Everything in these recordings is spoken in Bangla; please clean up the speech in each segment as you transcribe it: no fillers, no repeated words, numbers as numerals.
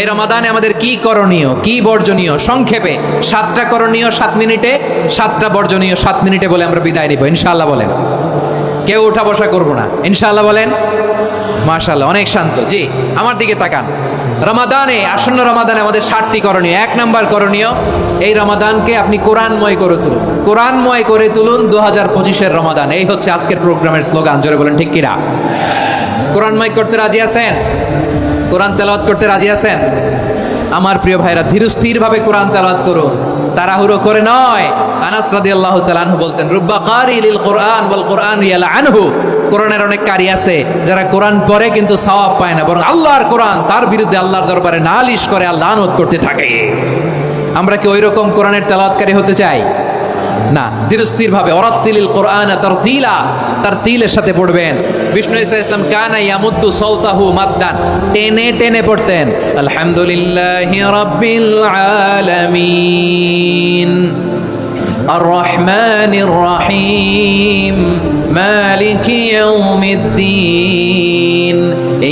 এই রমাদানে আমাদের কি করণীয়, কি বর্জনীয়, সংক্ষেপে 7টা করণীয় 7 মিনিটে, 7টা বর্জনীয় 7 মিনিটে বলে আমরা বিদায় নিব ইনশাআল্লাহ। বলেন, কেউ উঠা বসা করব না ইনশাআল্লাহ। বলেন মাশাআল্লাহ, অনেক শান্ত। জি, আমার দিকে তাকান। রমাদানে, আসন্ন রমাদানে আমাদের 7টি করণীয়। 1 নাম্বার করণীয়, এই রমাদানকে আপনি কোরআনময় করে তুলুন। কোরআনময় করে তুলুন 2025-এর রমাদান। এই হচ্ছে আজকের প্রোগ্রামের স্লোগান। জোরে বলেন ঠিক কিনা? কোরআনময় করতে রাজি আছেন? কোরআন তেলাওয়াত করতে রাজি আছেন? আমার প্রিয় ভাইরা, ধীরস্থিরভাবে কোরআন তেলাওয়াত করুন, তাড়াহুড়ো করে নয়। আনাস রাদিয়াল্লাহু তাআলা আনহু বলতেন, রুব্বা কারি লিল কোরআন ওয়াল কোরআন ইয়ালআনহু। কোরআনের অনেক কারি আছে যারা কোরআন পড়ে কিন্তু সওয়াব পায় না, বরং আল্লাহর কোরআন তার বিরুদ্ধে আল্লাহর দরবারে নালিশ করে, আল্লাহ লানত করতে থাকে। আমরা কি ওই রকম কোরআনের তেলাওয়াতকারী হতে চাই? না। ধীরস্থিরভাবে ওরাত্তিলিল কোরআন তারতিলা, তারতিলের সাথে পড়বেন। বিষ্ণু ঈসা ইসলাম কানা ইয়ামুদ্দু সাওতাহু মাদ্দান, টেনে টেনে পড়তেন। আলহামদুলিল্লাহি রাব্বিল আলামিন আর রহমানির রহিম মালিকি ইয়াউমিদ্দিন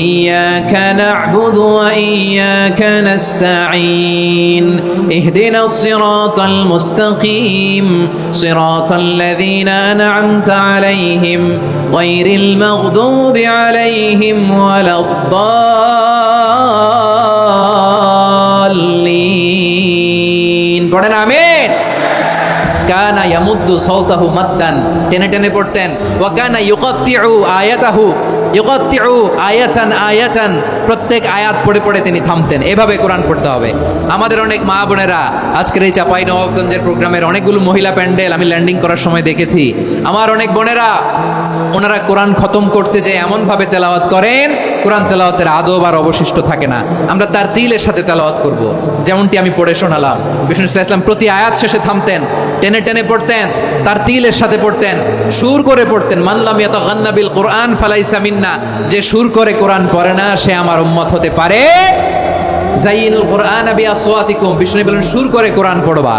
ইয়্যাকা না'বুদু ওয়া ইয়্যাকা নাস্তাঈন ইহদিনাস সিরাতাল মুস্তাকিম সিরাতাল লাযীনা আন'আমতা আলাইহিম গায়রিল মাগদুবি আলাইহিম ওয়ালাদ-দাল্লিন। পড়েন আমিন। কানা ইয়ামুদ্দু সাওতাহু মাদ্দান, টেনে টেনে পড়তেন। ওয়া কানা ইউকাত্তিউ আয়াতাহু, ইউকাত্তিউ আয়াতান আয়াতান, প্রত্যেক আয়াত পড়ে পড়ে তিনি থামতেন। এভাবে কোরআন পড়তে হবে। আমাদের অনেক মা বোনেরা, আজকের এই চাঁপাইনবাবগঞ্জের প্রোগ্রামের অনেকগুলো মহিলা প্যান্ডেল আমি ল্যান্ডিং করার সময় দেখেছি। আমার অনেক বোনেরা, ওনারা কোরআন খতম করতে যেয়ে এমনভাবে তেলাওয়াত করেন, কোরআন তেলাওয়াতের আদব আর অবশিষ্ট থাকে না। আমরা তার তিলের সাথে তেলাওয়াত করব, যেমনটি আমি পড়ে শোনালাম। বিষ্ণু ইসলাম প্রতি আয়াত শেষে থামতেন, টেনে টেনে পড়তেন, তার তিলের সাথে পড়তেন, সুর করে পড়তেন। মানলাম ইয়াতাগান্না বিল কোরআন ফালাইসা মিন্না, যে সুর করে কোরআন পড়ে না সে আমার উম্মত হতে পারে। জাইনুল কোরআন বিআসওয়াতিকুম, বিষ্ণু বলেন সুর করে কোরআন পড়বা।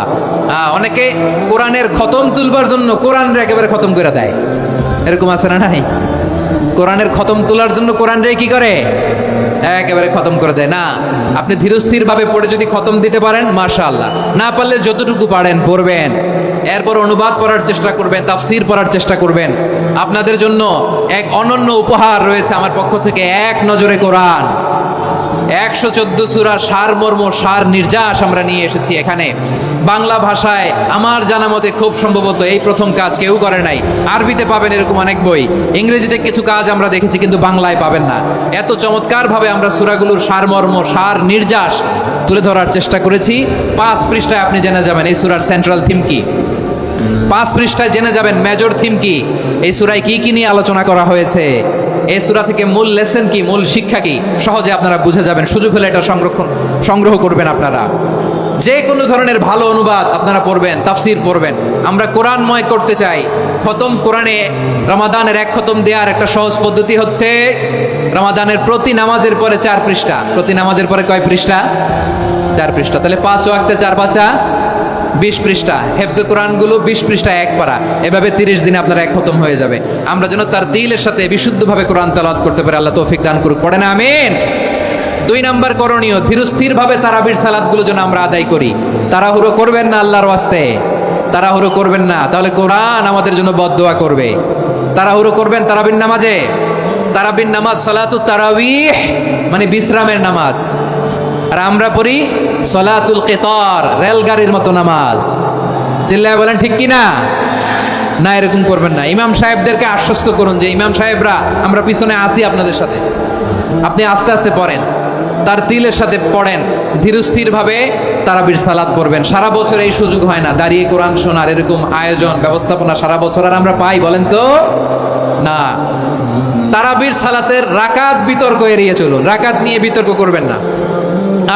অনেকে কোরআনের খতম তুলবার জন্য কোরআনরে একেবারে খতম করে দেয়, এরকম আছে না নাই? কোরআনের খতম তোলার জন্য কোরআনরে কি করে? একেবারে খতম করে দেয় না। আপনি ধীরস্থির ভাবে পড়ে যদি খতম দিতে পারেন মাশাআল্লাহ, না পারলে যতটুকু পারেন পড়বেন। এরপর অনুবাদ পড়ার চেষ্টা করবেন, তাফসীর পড়ার চেষ্টা করবেন। আপনাদের জন্য এক অনন্য উপহার রয়েছে আমার পক্ষ থেকে, এক নজরে কোরআন। 114 সূরা সারমর্ম, সার নির্যাস আমরা নিয়ে এসেছি এখানে বাংলা ভাষায়। আমার জানা মতে খুব সম্ভবত এই প্রথম কাজ, কেউ করে নাই। আরবিতে পাবেন এরকম অনেক বই, ইংরেজিতে কিছু কাজ আমরা দেখেছি, কিন্তু বাংলায় পাবেন না। এত চমৎকার ভাবে আমরা সূরাগুলোর সারমর্ম, সার নির্যাস তুলে ধরার চেষ্টা করেছি। 5 পৃষ্ঠায় আপনি জেনে যাবেন এই সূরার সেন্ট্রাল থিম কি। 5 পৃষ্ঠায় জেনে যাবেন মেজর থিম কি, এই সূরায় কি কি নিয়ে আলোচনা করা হয়েছে, এই সূরা থেকে মূল লেসন কি, মূল শিক্ষা কি, সহজে আপনারা বুঝে যাবেন। সুযোগ হলে এটা সংগ্রহ করবেন আপনারা। যে কোনো ধরনের ভালো অনুবাদ আপনারা পড়বেন, তাফসীর পড়বেন। আমরা কোরআনময় করতে চাই। খতম কোরআনে রমাদানের 1 খতম দেওয়ার একটা সহজ পদ্ধতি হচ্ছে, রমাদানের প্রতি নামাজের পরে 4 পৃষ্ঠা। প্রতি নামাজের পরে কয় পৃষ্ঠা? 4 পৃষ্ঠা। তাহলে 5 ওয়াক্তে 4 পাঁচা 20 পৃষ্ঠা। হেফজে কোরআনগুলো 20 পৃষ্ঠা এক পারা। এভাবে 30 দিনে আপনার 1 খতম হয়ে যাবে। আমরা যেন তার দিলের সাথে বিশুদ্ধভাবে কোরআন তেলাওয়াত করতে পারি, আল্লাহ তৌফিক দান করুক। পড়েন আমিন। 2 নাম্বার করণীয়, ধীরস্থিরভাবে তারাবির সালাতগুলো যেন আমরা আদায় করি। তাড়াহুড়ো করবেন না আল্লাহর ওয়াস্তে, তাড়াহুড়ো করবেন না, তাহলে কোরআন আমাদের জন্য বদদোয়া করবে। তাড়াহুড়ো করবেন তারাবির নামাজে। তারাবির নামাজ সালাতুত তারাবিহ, মানে বিশ্রামের নামাজ। আর আমরা পড়ি সলাতুল কিতার, রেলগাড়ির মতো নামাজ। চিল্লায় বলেন ঠিক কি না? না, এরকম করবেন না। ইমাম সাহেবদেরকে আশ্বস্ত করুন যে ইমাম সাহেবরা, আমরা পিছনে আসি আপনাদের সাথে, আপনি আস্তে আস্তে পড়েন, তার তিলের সাথে পড়েন, ধীরস্থিরভাবে তারাবির সালাত পড়বেন। সারা বছর এই সুযোগ হয় না দাঁড়িয়ে কোরআন শোনার, এরকম আয়োজন ব্যবস্থাপনা সারা বছর আর আমরা পাই বলেন তো? না। তারাবির সালাতের রাকাত বিতর্ক এড়িয়ে চলুন। রাকাত নিয়ে বিতর্ক করবেন না।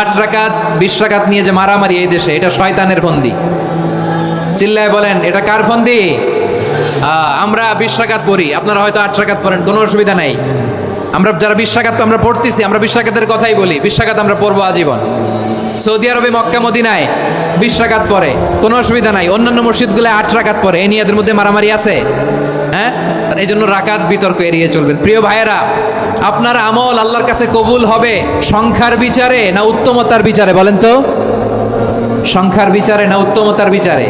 8 রাকাত 20 রাকাত নিয়ে যে মারামারি এই দেশে, এটা শয়তানের ফন্দি। চিল্লায় বলেন এটা কার ফন্দি? আমরা 20 রাকাত পড়ি, আপনারা হয়তো 8 রাকাত পড়েন, কোনো অসুবিধা নাই। আমরা যারা 20 রাকাত আমরা পড়তেছি, আমরা 20 রাকাতের কথাই বলি। 20 রাকাত আমরা পড়বো আজীবন। সৌদি আরবে মক্কা মদিনায় 20 রাকাত পড়ে, কোনো অসুবিধা নাই। অন্যান্য মসজিদগুলো 8 রাকাত পড়ে, এই নিয়ে এদের মধ্যে মারামারি আছে? হ্যাঁ, এই জন্য রাকাত বিতর্ক এড়িয়ে চলবেন। প্রিয় ভাইয়েরা, আপনার আমল আল্লাহর কাছে কবুল হবে সংখ্যার বিচারে না উত্তমতার বিচারে? বলেন তো, সংখ্যার বিচারে না উত্তমতার বিচারে?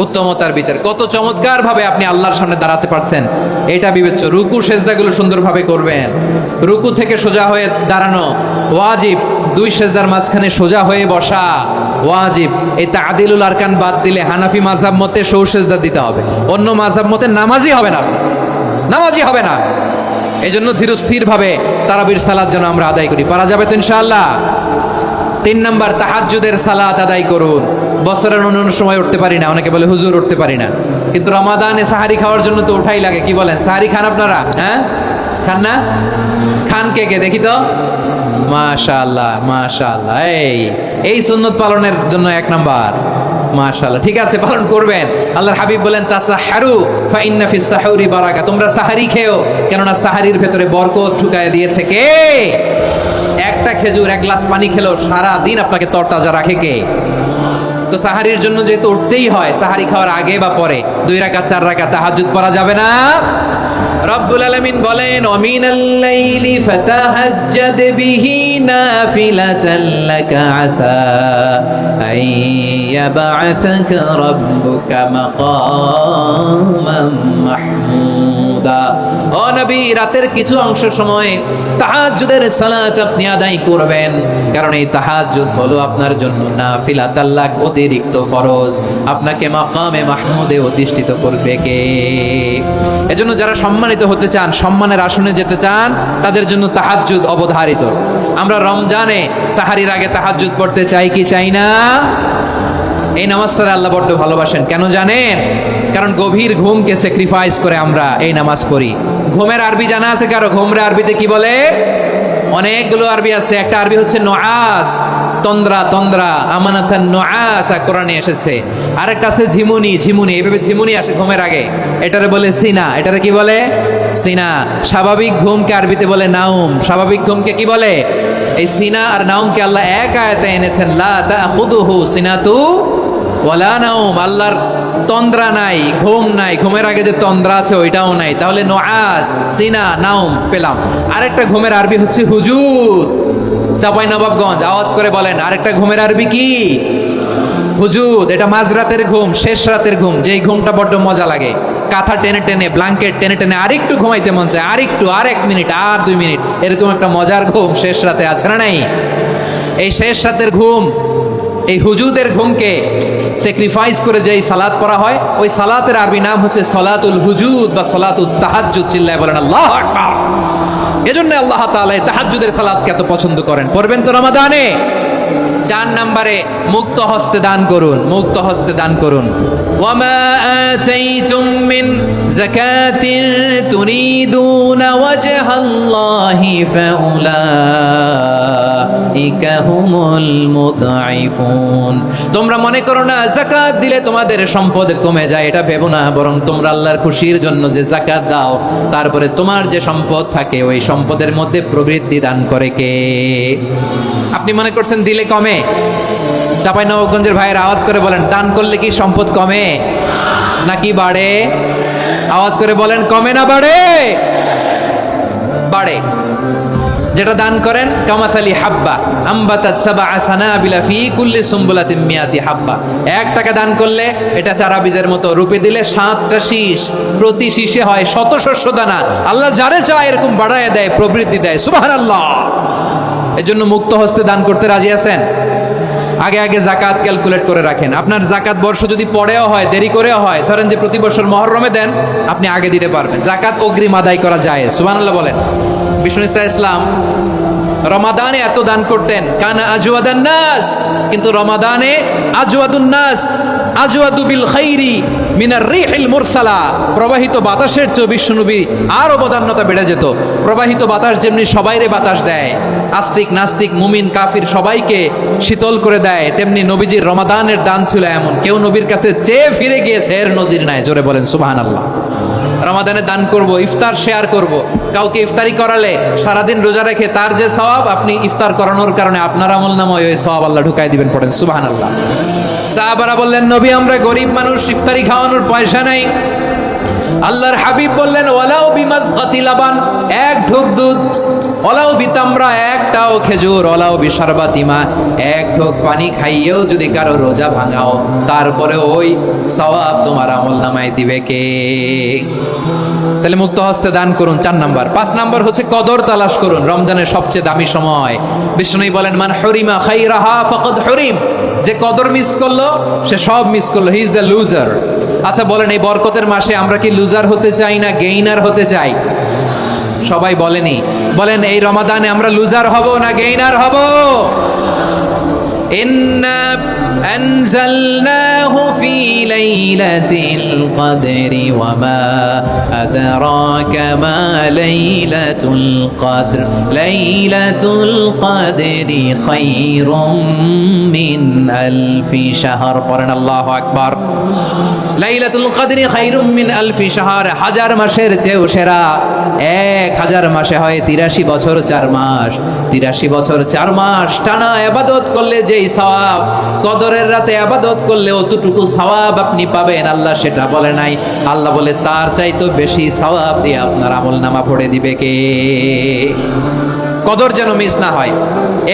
উত্তমতার বিচার। কত চমৎকার ভাবে আপনি আল্লাহর সামনে দাঁড়াতে পারছেন এটা বিবেচ্য। রুকু সেজদাগুলো সুন্দরভাবে করবেন, রুকু থেকে সোজা হয়ে দাঁড়ানো ওয়াজিব, দুই সেজদার মাঝখানে সোজা হয়ে বসা ওয়াজিব। এই তাদিলুল আরকান বাদ দিলে হানাফি মাযহাব মতে সৌ সেজদা দিতে হবে, অন্য মাযহাব মতে নামাজই হবে না, নামাজই হবে না। এই জন্য ধীরস্থির ভাবে তারাবির সালাত যেন আমরা আদায় করি। পারা যাবে তো ইনশাআল্লাহ? 3 নাম্বার, তাহাজ্জুদের সালাত আদায় করুন। বছরের অন্য সময় উঠতে পারি না, অনেকে বলে হুজুর উঠতে পারি না, কিন্তু রমাদানে সাহারি খাওয়ার জন্য তো উঠাই লাগে। কি বলেন, সাহারি খান আপনারা? হ্যাঁ, খান না? খান কে কে দেখি তো? মাশাআল্লাহ মাশাআল্লাহ, এই সুন্নত পালনের জন্য 1 নাম্বার। মাশাআল্লাহ, ঠিক আছে, পালন করবেন। আল্লাহর হাবিব বলেন তাসাহহারু ফা ইন্না ফিস সাহুরি বারাকা, তোমরা সাহারি খেও, কেননা সাহারির ভেতরে বরকত ঢুকায় দিয়েছে কে? একটা খেজুর, 1 গ্লাস পানি খেলো সারা দিন আপনাকে তরতাজা রাখে কে? তো সাহারির জন্য যেহেতু উঠতেই হয়, সাহারি খাওয়ার আগে বা পরে 2 রাকাত 4 রাকাত তাহাজ্জুদ পড়া যাবে না? রব্বুল আলামিন বলেন ওয়ামিনাল লাইলি ফাতাহাজ্জাদ বিহি নাফিলাতান লাকা আসা আইয়াবআসাকা রাব্বুকা মাকামান মাহমুদা। ও নবী, রাতের কিছু অংশ সময় তাহাজ্জুদের সালাত আপনি আদায় করবেন, কারণ এই তাহাজ্জুদ হলো আপনার জন্য নাফিলাতাল লাক, অতিরিক্ত ফরজ। আপনাকে মাকামে মাহমুদে অধিষ্ঠিত করবে কে? এজন্য যারা সম্মানিত হতে চান, সম্মানের আসনে যেতে চান, তাদের জন্য তাহাজ্জুদ অবধারিত। আমরা রমজানে সাহারির আগে তাহাজ্জুদ পড়তে চাই কি চাই না? এই নামাজটারে আল্লাহ বড্ড ভালোবাসেন। কেন জানেন? কারণ গভীর ঘুমকে স্যাক্রিফাইস করে আমরা এই নামাজ পড়ি। ঘুমের আরবি জানা আছে কারো? ঘুমরে আরবিতে কি বলে? অনেকগুলো আরবি আছে। একটা আরবি হচ্ছে নুআস, তন্দ্রা, তন্দ্রা, আমানাতান নুআস কোরআনে এসেছে। আরেকটা আছে ঝিমুনি, ঝিমুনি, এইভাবে ঝিমুনি আসে ঘুমের আগে, এটারে বলে সিনা। এটারে কি বলে? সিনা। স্বাভাবিক ঘুমকে আরবিতে বলে নাউম। স্বাভাবিক ঘুমকে কি বলে? এই সিনা আর নাউমকে আল্লাহ এক আয়াতে এনেছেন, লা তাখুদুহু সিনাতু ওয়ালা নাউম। আল্লাহর তন্দ্রা নাই, ঘুম নাই, ঘুমের আগে যে তন্দ্রা আছে ওইটাও নাই। তাহলে নুআস, সিনা, নাউম পেলাম। আরেকটা ঘুমের আরবি হচ্ছে হুজুদ। চাঁপাইনবাবগঞ্জ আওয়াজ করে বলেন, আরেকটা ঘুমের আরবি কি? হুজুদ। এটা মাঝরাতের ঘুম, শেষ রাতের ঘুম, যেই ঘুমটা বড্ড মজা লাগে। কাঁথা টেনে টেনে, ব্ল্যাঙ্কেট টেনে টেনে আরেকটু ঘুমাইতে মন চায়, আরেকটু, আর 1 মিনিট, আর 2 মিনিট, এরকম একটা মজার ঘুম শেষ রাতে আছে না নাই? এই শেষ রাতের ঘুম, এই হুজুদের ঘুমকে স্যাক্রিফাইস করে যেই সালাত পড়া হয়, ওই সালাতের আরবি নাম হচ্ছে সলাতুল হুজুদ বা সলাতুত তাহাজ্জুদ। চিল্লায় বলেন আল্লাহু আকবার। এজন্য আল্লাহ তাআলা তাহাজ্জুদের সালাতকে এত পছন্দ করেন। পড়বেন তো রমাদানে? 4 নম্বরে মুক্ত হস্তে দান করুন, মুক্ত হস্তে দান করুন। ওয়ামা আতাইতুম মিন যাকাতিন তুরিদুনা ওয়াজহাল্লাহি ফাউলাইকা হুমুল মুদঈফুন। তোমরা মনে করো না যাকাত দিলে তোমাদের সম্পদ কমে যায়, এটা ভেবো না, বরং তোমরা আল্লাহর খুশির জন্য যে যাকাত দাও, তারপরে তোমার যে সম্পদ থাকে ওই সম্পদের মধ্যে প্রবৃদ্ধি দান করে কে? আপনি মনে করছেন দিলে কমে? চাঁপাইনবাবগঞ্জের ভাইয়ের আওয়াজ করে বলেন, দান করলে কি সম্পদ কমে নাকি বাড়ে? আওয়াজ করে বলেন, কমে না বাড়ে? বাড়ে। যেটা দান করেন, কামাসালি হাব্বা আম্বাতাত সাবআ সানাবিলা ফি কুল্লি সুম্বুলাতিন মিয়াতি হাব্বা। 1 টাকা দান করলে এটা চারা বীজের মতো, রূপে দিলে 7টা শীষ, প্রতি শীষে হয় 100 শস্য দানা। আল্লাহ যারে চায় এরকম বাড়ায় দেয়, প্রবৃদ্ধি দেয়। সুবহানাল্লাহ। এজন্য মুক্ত হস্তে দান করতে রাজি আছেন? আগে আগে যাকাত ক্যালকুলেট করে রাখেন। আপনার যাকাত বর্ষ যদি পরেও হয়, দেরি করেও হয়, ধরেন যে প্রতি বছর মুহররমে দেন, আপনি আগে দিতে পারবেন। যাকাত অগ্রিম আদায় করা যায়। সুবহানাল্লাহ বলেন। বিষ্ণু ইসলাম রমাদানে এত দান করতেন, কানা আজওয়াদান নাস, কিন্তু রমাদানে আজওয়াদুন নাস আজওয়াদু বিল খাইরি মিনার রিহিল মুরসালা। প্রবাহিত বাতাসের চেয়ে বিশ্বনবী আর অবদান্যতা বেড়ে যেত। প্রবাহিত বাতাস যেমনি সবাইরে বাতাস দেয়, আস্তিক নাস্তিক মুমিন কাফির সবাইকে শীতল করে দেয়, তেমনি নবীজির রমাদানের দান ছিল এমন, কেউ নবীর কাছে চেয়ে ফিরে গিয়েছে এর নজির নাই। জোরে বলেন সুবহানাল্লাহ। রমাদানে দান করব, ইফতার শেয়ার করব। কাউকে ইফতারি করালে সারাদিন রোজা রেখে তার যে সওয়াব, আপনি ইফতার করানোর কারণে আপনার আমলনামায় ওই সওয়াব আল্লাহ ঢুকাই দিবেন। পড়েন সুবহানাল্লাহ। সাহাবারা বললেন, নবী আমরা গরিব মানুষ, ইফতারি খাওয়ানোর পয়সা নাই। আল্লাহর হাবিব বললেন ওয়ালাউ বিমাজগাতি লাবান, এক ঢোক দুধ, ওলাও বিতামরা, একটাও খেজুর, ওলাও বিশারবাতিমা, এক ঢোক পানি খাইয়েও যদি কারো রোজা ভাঙাও, তারপরে ওই সওয়াব তোমার আমল নামায় দিবে কে? তাহলে মুক্ত হস্তে দান করুন, 4 নাম্বার। 5 নাম্বার হচ্ছে কদর তালাশ করুন, রমজানের সবচেয়ে দামি সময়। বিষ্ণু বলেন মান হরিমা খাইরাহা ফাকাদ হরিম, যে কদর মিস করলো সে সব মিস করলো, হি ইজ দ্য লুজার। আচ্ছা বলেন, এই বরকতের মাসে আমরা কি লুজার হতে চাই না গেইনার হতে চাই? সবাই বলেনি, বলেন এই রমাদানে আমরা লুজার হব না গেইনার হব? ইন্না আনজালনাহু ফি লাইলাতিল কদরি ওয়া মা আদরাকা মা লাইলাতুল কদর লাইলাতুল কদরি খায়রুম মিন আলফি শাহর। পড়েন আল্লাহু আকবার। লাইলাতুল কদরি খায়রুম মিন আলফি শাহর, 1000 মাসের চেয়েও সেরা। 1000 মাসে হয় 83 বছর 4 মাস। 83 বছর 4 মাস টানা ইবাদত করলে যেই সওয়াব, কদরের রাতে ইবাদত করলে অতটুকু সওয়াব আপনি পাবেন, আল্লাহ সেটা বলে নাই। আল্লাহ বলে তার চাইতে বেশি সওয়াব দিয়ে আপনার আমল নামা পড়ে দিবে কে? কদর যেন মিস না হয়।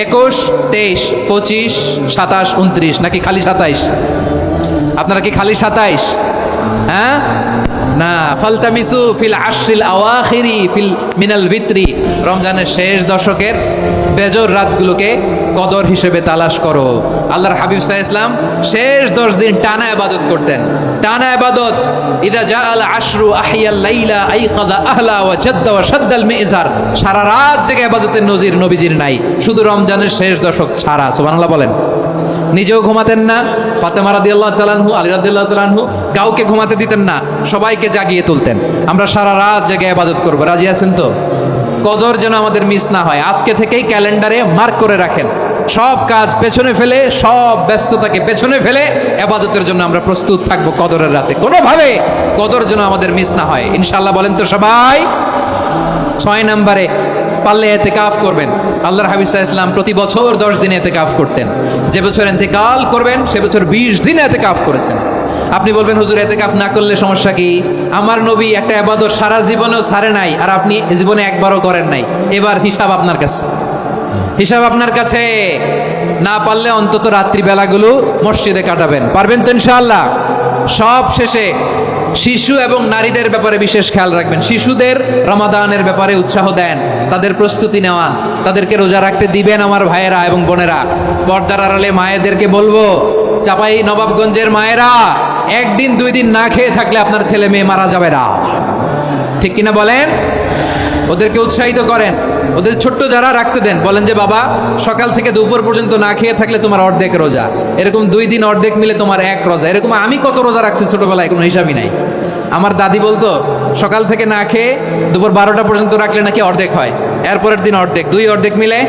21, 23, 25, 27, 29 নাকি খালি 27? আপনারা কি খালি 27? হ্যাঁ না, ফালতামিসু ফিল আশরিল আওয়াখিরি ফিল মিনাল ভিতরি, রমজানের শেষ দশকের বেজর রাতগুলোকে কদর হিসেবে তালাশ করো। আল্লাহর হাবিব সাল্লাল্লাহু আলাইহি ওয়াসাল্লাম শেষ 10 দিন টানা ইবাদত করতেন, টানা ইবাদত। ইদা জাআল আশরু আহিয়াল লাইলা আইকাযা আহলা ওয়া জাদ্দা ওয়া শাদ্দাল মিজার, সারা রাত জেগে ইবাদতের নজির নবীজির নাই, শুধু রমজানের শেষ দশক ছাড়া। সুবহানাল্লাহ বলেন। নিজেও ঘুমাতেন না, ফাতেমা রাদিয়াল্লাহু তাআলা আনহু, আলী রাদিয়াল্লাহু তাআলা আনহু কাউকে ঘুমাতে দিতেন না, সবাইকে জাগিয়ে তুলতেন। আমরা সারা রাত জেগে ইবাদত করব, রাজি আছেন তো? কদর যেন আমাদের মিস না হয়। আজকে থেকেই ক্যালেন্ডারে মার্ক করে রাখেন, সব কাজ পেছনে ফেলে, সব ব্যস্ততাকে পেছনে ফেলে ইবাদতের জন্য আমরা প্রস্তুত থাকবো কদরের রাতে। কোনোভাবে কদর যেন আমাদের মিস না হয়, ইনশাআল্লাহ। বলেন তো সবাই। 6 নম্বরে পারলে ইতিকাফ করবেন। আল্লাহর হাবিব সাল্লাল্লাহু আলাইহি ওয়াসাল্লাম প্রতি বছর 10 দিন ইতিকাফ করতেন। যে বছর ইন্তেকাল করবেন সে বছর 20 দিন ইতিকাফ করেছেন। আপনি বলবেন হুজুর ইতিকাফ না করলে সমস্যা কি? আমার নবী একটা ইবাদত সারা জীবনেও ছাড়ে নাই, আর আপনি জীবনে একবারও করেন নাই। এবার হিসাব আপনার কাছে, হিসাব আপনার কাছে। না পারলে অন্তত রাত্রি বেলাগুলো মসজিদে কাটাবেন, পারবেন তো ইনশাআল্লাহ? সব শেষে শিশু এবং নারীদের ব্যাপারে বিশেষ খেয়াল রাখবেন। শিশুদের রমাদানের ব্যাপারে উৎসাহ দেন, তাদের প্রস্তুতি নেওয়ান, তাদেরকে রোজা রাখতে দিবেন আমার ভাইয়েরা এবং বোনেরা। পর্দার আড়ালে মায়েদেরকে বলবো, চাপাই নবাবগঞ্জের মায়েরা, 1 দিন 2 দিন না খেয়ে থাকলে আপনার ছেলে মেয়ে মারা যাবে না, ঠিক কিনা বলেন? ওদেরকে উৎসাহিত করেন, ওদের ছোট্ট যারা রাখতে দেন, বলেন যে বাবা সকাল থেকে দুপুর পর্যন্ত না খেয়ে থাকলে তোমার অর্ধেক রোজা, এরকম 2 দিন অর্ধেক মিলে তোমার 1 রোজা। এরকম আমি কত রোজা রাখছি ছোটবেলায় কোনো হিসাবই নাই। আমার দাদি বলতো সকাল থেকে না খেয়ে দুপুর 12টা পর্যন্ত রাখলে নাকি অর্ধেক হয়, এরপরের দিন অর্ধেক, 2 অর্ধেক মিলে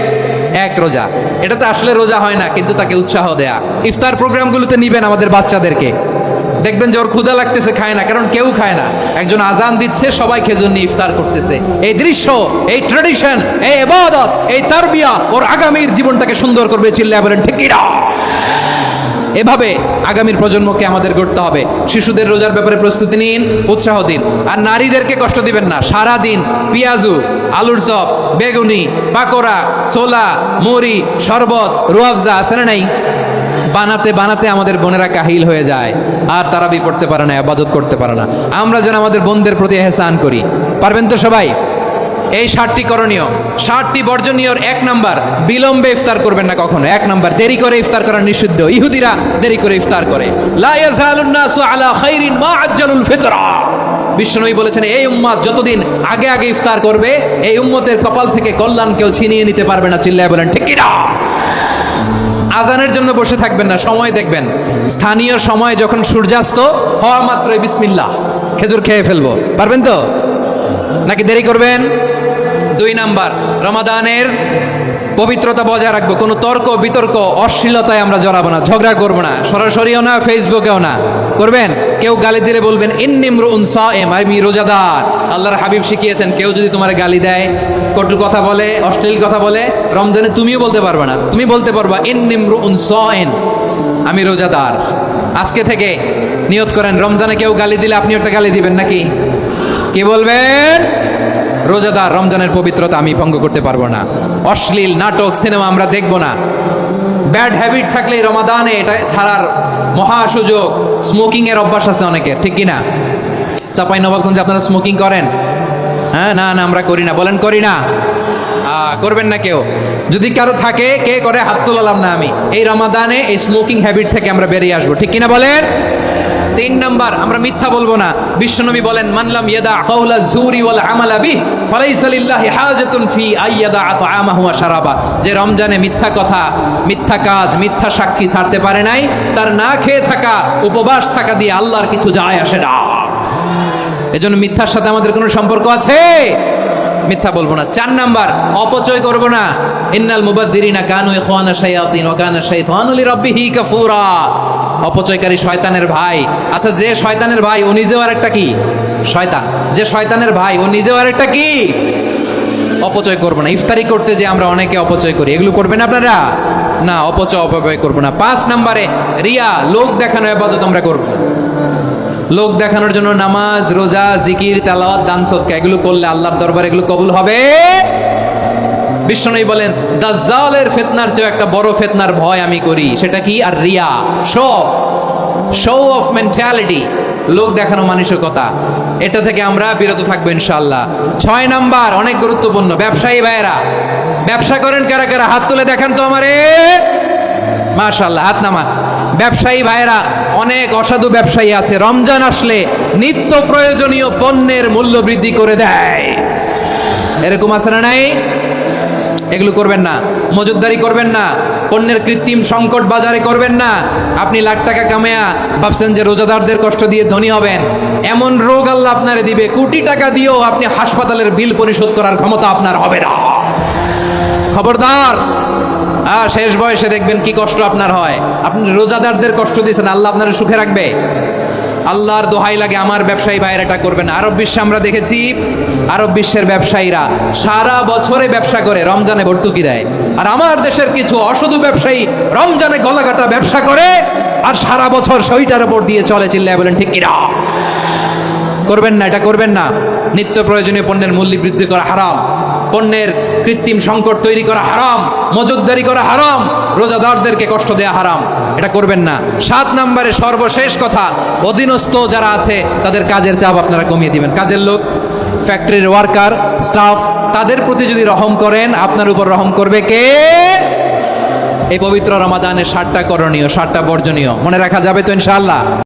1 রোজা। এটা তো আসলে রোজা হয় না, কিন্তু তাকে উৎসাহ দেয়া। ইফতার প্রোগ্রামগুলোতে নিবেন আমাদের বাচ্চাদেরকে, দেখবেন যে ওর ক্ষুধা লাগতেছে, খায় না, কারণ কেউ খায় না। একজন আজান দিচ্ছে, সবাই খেজুর নিয়ে ইফতার করতেছে। এই দৃশ্য, এই ট্র্যাডিশন, এই ইবাদত, এই তারবিয়া ওর আগামীর জীবনটাকে সুন্দর করবে। চিল্লায় বলেন ঠিক কিনা? এভাবে আগামীর প্রজন্মকে আমাদের গড়তে হবে। শিশুদের রোজার ব্যাপারে প্রস্তুতি নিন, উৎসাহ দিন। আর নারীদেরকে কষ্ট দিবেন না। সারা দিন পেঁয়াজু, আলুর চপ, বেগুনি, পাকোড়া, ছোলা, মুড়ি, শরবত, রুয়াবজা আছে না নাই? বানাতে বানাতে আমাদের বোনেরা কাহিল হয়ে যায়, আর তারাবি পড়তে পারে না, ইবাদত করতে পারে না। আমরা যেন আমাদের বোনদের প্রতি ইহসান করি, পারবেন তো সবাই? এই 7টি করণীয়, 7টি বর্জনীয়র 1 নাম্বার, বিলম্বে ইফতার করবেন না কখনো। 1 নাম্বার, দেরি করে ইফতার করা নিষিদ্ধ। ইহুদিরা দেরি করে ইফতার করে। লা ইয়াজালুন নাসু আলা খাইরিন মা আজ্জালুল ফিতরা। বিশ্বনবী বলেছেন এই উম্মত যতদিন আগে আগে ইফতার করবে, এই উম্মতের কপাল থেকে কল্যাণ কেউ ছিনিয়ে নিতে পারবে না। চিল্লায় বলেন ঠিক কিনা? আজানের জন্য বসে থাকবেন না, সময় দেখবেন। স্থানীয় সময় যখন সূর্যাস্ত হওয়া মাত্রই বিসমিল্লাহ, খেজুর খেয়ে ফেলবো, পারবেন তো? নাকি দেরি করবেন? 2 নাম্বার, রমাদানের পবিত্রতা বজায় রাখবো। কোনো তর্ক বিতর্ক অশ্লীলতায় আমরা জড়াবো না, ঝগড়া করবো না, সরাসরিও না, ফেসবুকেও না। করবেন? কেউ গালি দিলে বলবেন ইন্নী ইমরুউন সায়েম, আমি রোজাদার। আল্লাহর হাবিব শিখিয়েছেন কেউ যদি তোমার গালি দেয়, কটু কথা বলে, অশ্লীল কথা বলে, রমজানে তুমিও বলতে পারবে না, তুমি বলতে পারবা ইন্নী ইমরুউন সায়েম, আমি রোজাদার। আজকে থেকে নিয়ত করেন, রমজানে কেউ গালি দিলে আপনি একটা গালি দিবেন নাকি? কি বলবেন? রোজাদার, রমজানের পবিত্রতা আমি ভঙ্গ করতে পারবো না। অশ্লীল নাটক সিনেমা আমরা দেখবো না। ব্যাড হ্যাবিট থাকলে রমাদানে এটা ছাড়ার মহা সুযোগ। স্মোকিং এর অভ্যাস আছে অনেকের, ঠিক কিনা? চাপাই নবাবগঞ্জে আপনারা স্মোকিং করেন? হ্যাঁ, না না আমরা করি না। বলেন করি না? করবেন না কেউ? যদি কারো থাকে, কে করে হাত তোলালাম না আমি। এই রমাদানে এই স্মোকিং হ্যাবিট থেকে আমরা বেরিয়ে আসবো, ঠিক কিনা বলেন? 3 নাম্বার, আমরা মিথ্যা বলবো না। বিশ্বনবী বলেন, মানলাম ইয়াদা কাউলা যুরি ওয়াল আমালা বিহি ফালাইসা লিল্লাহি হাজাতুন ফি আইয়াদা তাআমাহু ওয়া শারাবা। যে রমজানে মিথ্যা কথা, মিথ্যা কাজ, মিথ্যা সাক্ষী ছাড়তে পারে নাই, তার না খেয়ে থাকা, উপবাস থাকা দিয়ে আল্লাহর কিছু যায় আসে না। এজন্য মিথ্যার সাথে আমাদের কোনো সম্পর্ক আছে? মিথ্যা বলবো না। 4 নাম্বার, অপচয় করবো না। ইন্নাল মুবাযযিরিনা কানু ইখওয়ানা শায়াতিন ওয়া কানা শাইতানু লিরাব্বিহি কাফুরা। অপচয়কারী শয়তানের ভাই। আচ্ছা, যে শয়তানের ভাই ও নিজেও আরেকটা কি? শয়তান। যে শয়তানের ভাই ও নিজেও আরেকটা কি? অপচয় করবো না। ইফতারি করতে যে আমরা অনেকে অপচয় করি, এগুলো করবেন আপনারা? না, অপচয় করবো না। 5 নাম্বারে, রিয়া, লোক দেখানো ইবাদত আমরা করবো না। লোক দেখানোর জন্য নামাজ, রোজা, জিকির, তেলাওয়াত, দান সদকা এগুলো করলে আল্লাহর দরবারে এগুলো কবুল হবে? বিশ্বনবী বলেন, দাজ্জালের ফিতনার চেয়ে একটা বড় ফিতনার ভয় আমি করি। সেটা কি? আর রিয়া, শো অফ মেন্টালিটি, লোক দেখানো মানসিকতা। এটা থেকে আমরা বিরত থাকবো ইনশাআল্লাহ। 6 নাম্বার, অনেক গুরুত্বপূর্ণ। ব্যবসায়ী ভাইয়েরা, ব্যবসা করেন কারা কারা? হাত তুলে দেখান তো আমারে। মাশাআল্লাহ, হাত নামান। ব্যবসায়ী ভাইয়েরা, অনেক অসাধু ব্যবসায়ী আছে, রমজান আসলে নিত্য প্রয়োজনীয় পণ্যের মূল্য বৃদ্ধি করে দেয়। এরকম আছে না নাই? এগুলো করবেন না। মজুদদারি করবেন না। পণ্যের কৃত্রিম সংকট বাজারে করবেন না। আপনি লাখ টাকা কামায়া ভাবছেন যে রোজাদারদের কষ্ট দিয়ে ধনী হবেন। এমন রোগ আল্লাহ আপনারে দিবে, কোটি টাকা দিয়েও আপনি হাসপাতালের বিল পরিশোধ করার ক্ষমতা আপনার হবে না। খবরদার। শেষ বয়সে দেখবেন কি কষ্ট আপনার হয়। আপনি রোজাদারদের কষ্ট দিয়েছেন, আল্লাহ আপনার সুখে রাখবে? আল্লাহর দোহাই লাগে, আমার ব্যবসায়ী ভাইয়েরা এটা করবেন না। আরব বিশ্বে আমরা দেখেছি, আরব বিশ্বের ব্যবসায়ীরা সারা বছরে ব্যবসা করে, রমজানে ভর্তুকি দেয়। আর আমার দেশের কিছু অসাধু ব্যবসায়ী রমজানে গলাকাটা ব্যবসা করে আর সারা বছর সইটার উপর দিয়ে চলে। চিল্লায় বলেন ঠিক কিনা? করবেন না, এটা করবেন না। নিত্য প্রয়োজনীয় পণ্যের মূল্য বৃদ্ধি করা হারাম। পণ্যের কৃত্রিম সংকট তৈরি করা হারাম। মজুদদারি করা হারাম। রোজাদারদেরকে কষ্ট দেয়া হারাম। এটা করবেন না। 7 নম্বরে সর্বশেষ কথা, অধীনস্থ যারা আছে তাদের কাজের চাপ আপনারা কমিয়ে দিবেন। কাজের লোক, ফ্যাক্টরির ওয়ার্কার, স্টাফ, তাদের প্রতি যদি রহম করেন, আপনার উপর রহম করবে কে? এই পবিত্র রমাদানের 7টা করণীয়, 7টা বর্জনীয় মনে রাখা যাবে তো ইনশাআল্লাহ?